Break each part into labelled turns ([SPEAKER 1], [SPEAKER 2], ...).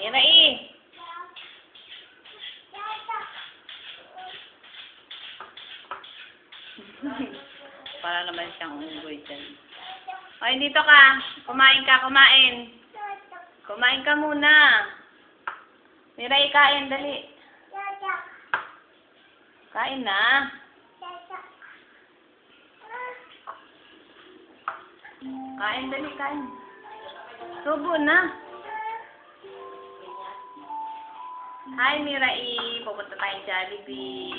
[SPEAKER 1] Mirai! Para naman siyang unggoy dyan. Ay, dito ka. Kumain ka, kumain. Kumain ka muna. Mirai, kain, dali. Kain na. Kain, dali, kain. Subo na. Hi, Mirai. Pupunta tayong Jollibee.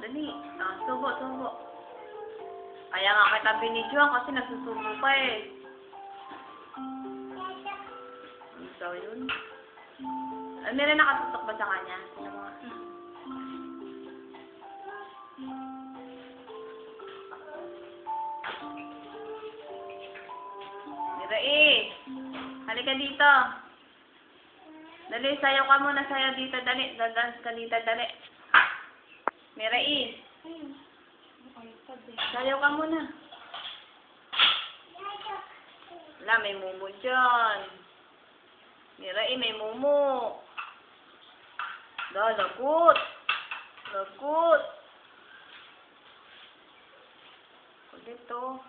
[SPEAKER 1] Dali. Subo, subo. Kaya nga kita binidyoan kasi nagsusubo pa eh. Ano daw yun? Meron nakatutok ba sa kanya? Sino mga? Mirai! Halika dito. Dali, sayaw ka muna, sayaw dito, dali. Dance ka dito, dali. Mirai! Sayaw ka muna. Wala, may mumu dyan. Mirai, may mumu. Lagot. Lagot. Kulit oh.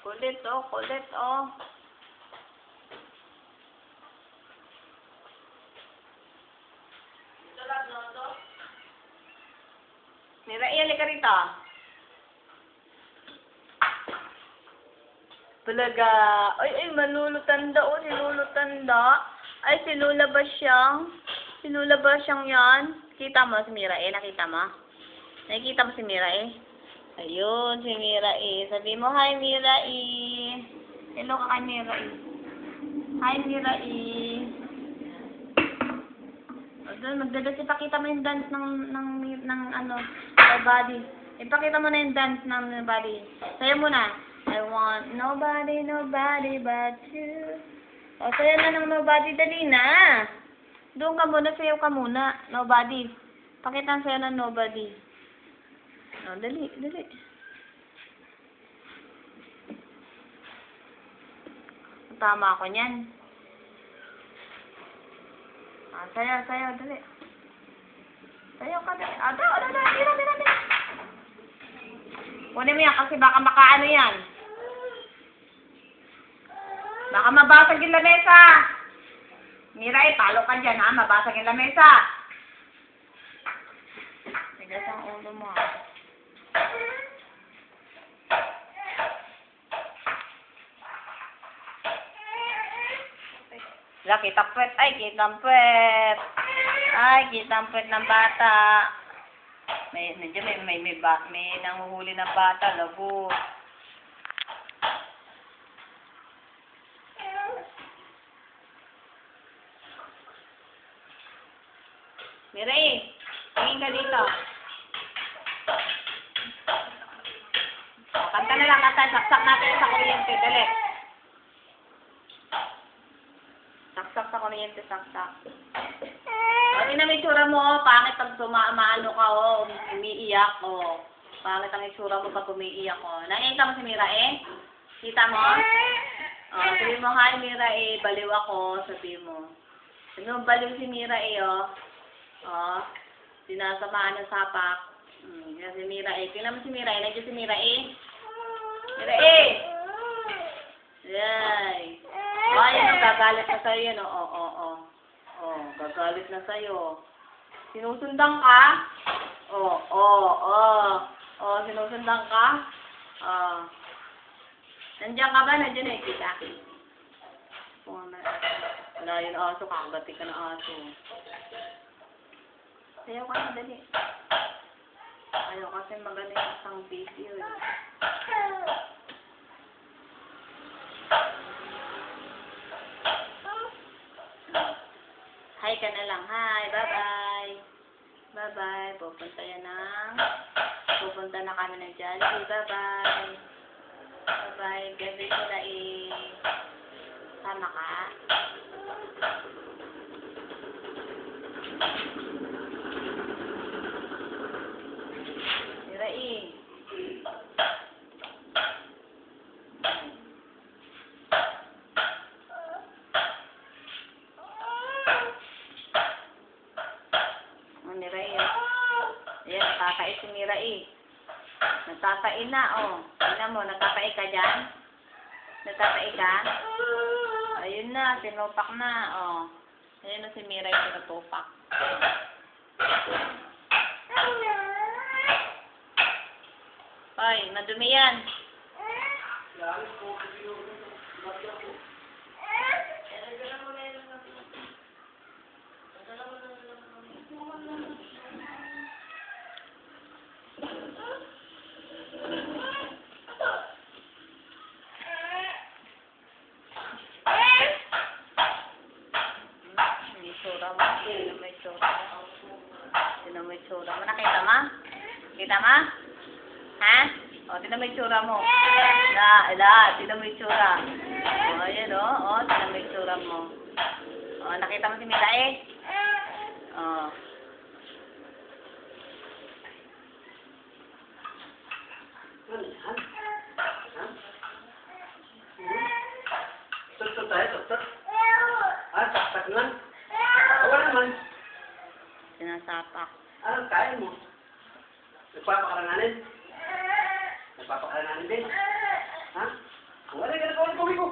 [SPEAKER 1] Kulit oh, kulit oh. Mirai, halika rito. Talaga. Ay, manulutanda oh, sinulutanda. Ay, sinula ba siyang? Sinula ba siyang yan? Kita mo si Mirai? Nakita mo? Nakikita mo si Mirai? Ayun, si Mirai. Sabi mo, hi Mirai. Hello ka kay Mirai. Hi Mirai. Doon, magdadance. Ipakita mo yung dance ng ano, body. Ipakita mo na yung dance ng body. Sayo mo na. I want nobody, nobody but you. O, sayo na ng nobody. Dali na. Doon ka muna, sayo ka muna. Nobody. Pakita ang sayo ng nobody. O, dali, dali. Tama ako niyan. Sayaw, sayaw, dali. Sayaw ka, dali. Mira. Kunin mo yan kasi baka makaano yan. Baka mabasag yung lamesa. Mirai, palo ka dyan ha, mabasag yung lamesa. Tigas ang ulo mo ha. Wala, kitang puwet. Ay, kitang puwet. Ay, kitang puwet ng bata. May nanguhuli ng bata. Lagot. Mirai, tingin ka dito. Kanta na lang, kanta. Saksak natin sa kuryente. Dali. Saksak sa kuryente, saksak. Ano na may itsura mo, pangit pag maano ka, umiiyak, Pangit ang itsura mo pag umiiyak, Nakikita mo si Mirai? Kita mo? Sabi mo, hi Mirai, baliw ako, sabi mo. Sabi mo, baliw si Mirai, Sinasamahan ng sapak. Si Mirai. Tingnan mo si Mirai. Nandiyan si Mirai. Mirai! Yay! Ayun, gagalit na sa'yo yan, gagalit na sa'yo. Sinusundan ka? Sinusundan ka? Nandiyan ka ba? Nandiyan eh, kita. Wala yun aso, kakagati ka ng aso. Sayaw ka na, dali. Ayaw kasi magaling isang video eh. Hi ka na lang. Hi. Bye-bye. Bye-bye. Pupunta na kami ng Jollibee. Bye-bye. Bye-bye. Gabi ko na sama ka. Mirai. Mira eh. Nagtatai na, oh. Tingnan mo, nagtatai ka dyan? Nagtatai ka? Ayun na, tinupak na, oh. Ayun na si Mira yung tinutupak. Hoy, madumi yan. Itsura mo. Sino may itsura mo? Sino may itsura mo? Nakita mo? Kita mo? Ha? O, sino may itsura mo? Sino may itsura? O, ayan o. O, sino may itsura mo? O, nakita mo si Mila eh? O.
[SPEAKER 2] Tutok tayo, tutok. Tak naman. Wala naman.
[SPEAKER 1] Sinasapak.
[SPEAKER 2] Anong kaya mo? Nagpapakaranganin? Nagpapakaranganin din? Ha? Wala ka na kawin ko.